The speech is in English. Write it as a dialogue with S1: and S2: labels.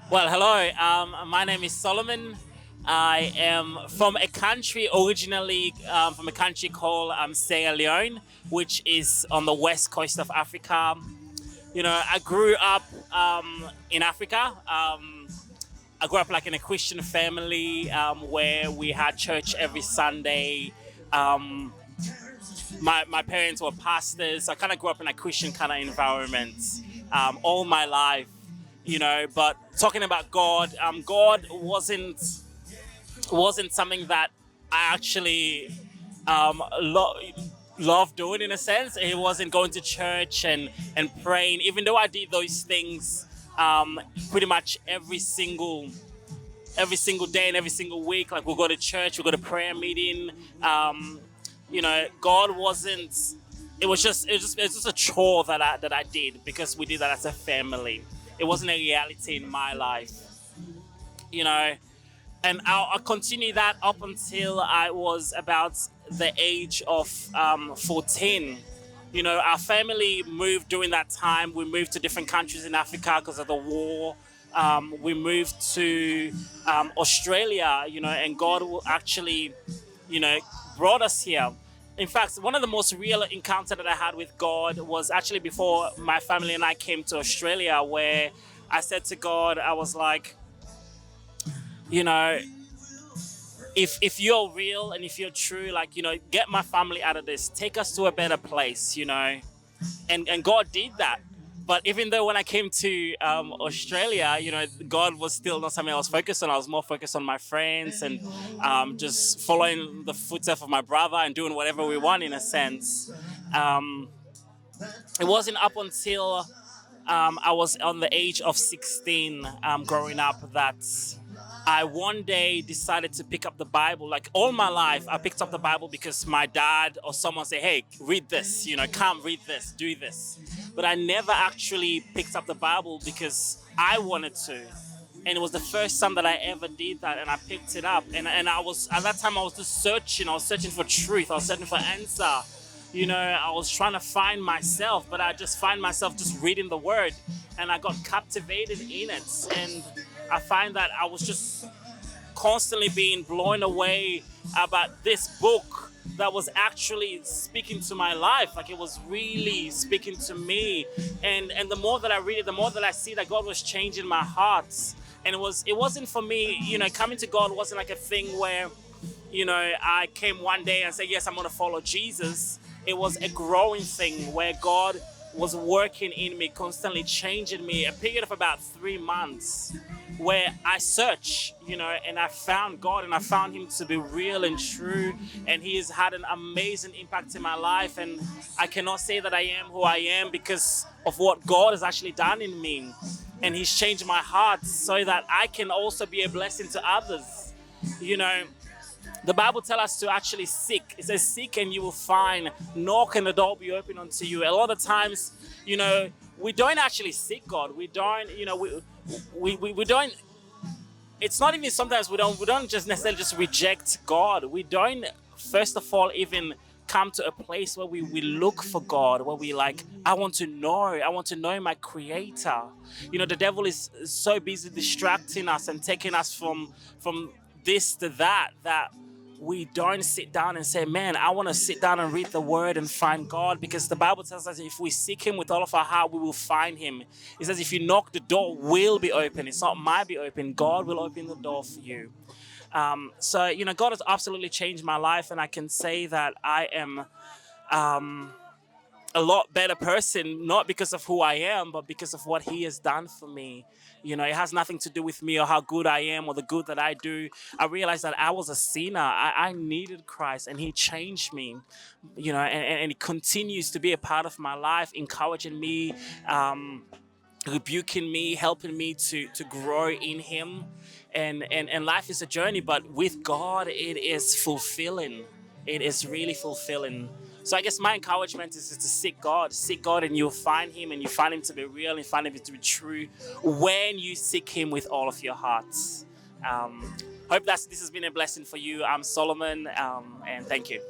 S1: Well, hello. My name is Solomon. I am from a country originally from a country called Sierra Leone, which is on the west coast of Africa. I grew up in Africa. I grew up like in a Christian family where we had church every Sunday. Um, my parents were pastors. I kind of grew up in a Christian kind of environment all my life, But talking about God, God wasn't something that I actually love doing in a sense. It wasn't going to church and praying, even though I did those things pretty much every single day and every single week. Like we'll go to church, we'll go to prayer meeting. God wasn't. It was just a chore that I did because we did that as a family. It wasn't a reality in my life, you know. And I'll continue that up until I was about the age of 14. Our family moved during that time. We moved to different countries in Africa because of the war. We moved to Australia, and God will actually, you know, brought us here. In fact, one of the most real encounter that I had with God was actually before my family and I came to Australia, where I said to God, I was like, you know, if you're real and if you're true, like, get my family out of this, take us to a better place, and God did that. But even though when I came to Australia, God was still not something I was focused on. I was more focused on my friends and just following the footsteps of my brother and doing whatever we want in a sense. Um, it wasn't up until I was on the age of 16, growing up, that I one day decided to pick up the Bible. Like all my life, I picked up the Bible because my dad or someone said, "Hey, read this. Come read this, do this." But I never actually picked up the Bible because I wanted to. And it was the first time that I ever did that, and I picked it up. And I was at that time I was just searching. I was searching for truth. I was searching for answer. I was trying to find myself, but I just find myself just reading the word, and I got captivated in it. And I find that I was just constantly being blown away about this book that was actually speaking to my life. Like it was really speaking to me. And the more that I read it, the more that I see that God was changing my heart. And it wasn't for me, coming to God wasn't like a thing where I came one day and said, yes, I'm going to follow Jesus. It was a growing thing where God was working in me, constantly changing me. A period of about 3 months where I searched, and I found God, and I found Him to be real and true. And He has had an amazing impact in my life. And I cannot say that I am who I am because of what God has actually done in me. And He's changed my heart so that I can also be a blessing to others. You know, the Bible tells us to actually seek. It says, seek and you will find. Knock and the door will be open unto you. A lot of times, we don't actually seek God. We don't, we don't. It's not even sometimes we don't just necessarily just reject God. We don't, first of all, even come to a place where we look for God, where we like, I want to know my creator. The devil is so busy distracting us and taking us from this to that we don't sit down and say, man, I want to sit down and read the word and find God, because the Bible tells us if we seek Him with all of our heart, we will find Him. It says if you knock, the door will be open. It's not might be open. God will open the door for you. So God has absolutely changed my life, and I can say that I am a lot better person, not because of who I am, but because of what He has done for me. It has nothing to do with me or how good I am or the good that I do. I realized that I was a sinner. I needed Christ, and He changed me. And He continues to be a part of my life, encouraging me, rebuking me, helping me to grow in Him. And life is a journey, but with God, it is fulfilling. It is really fulfilling. So I guess my encouragement is to seek God, and you'll find Him, and you find Him to be real, and find Him to be true when you seek Him with all of your hearts. Hope this has been a blessing for you. I'm Solomon, and thank you.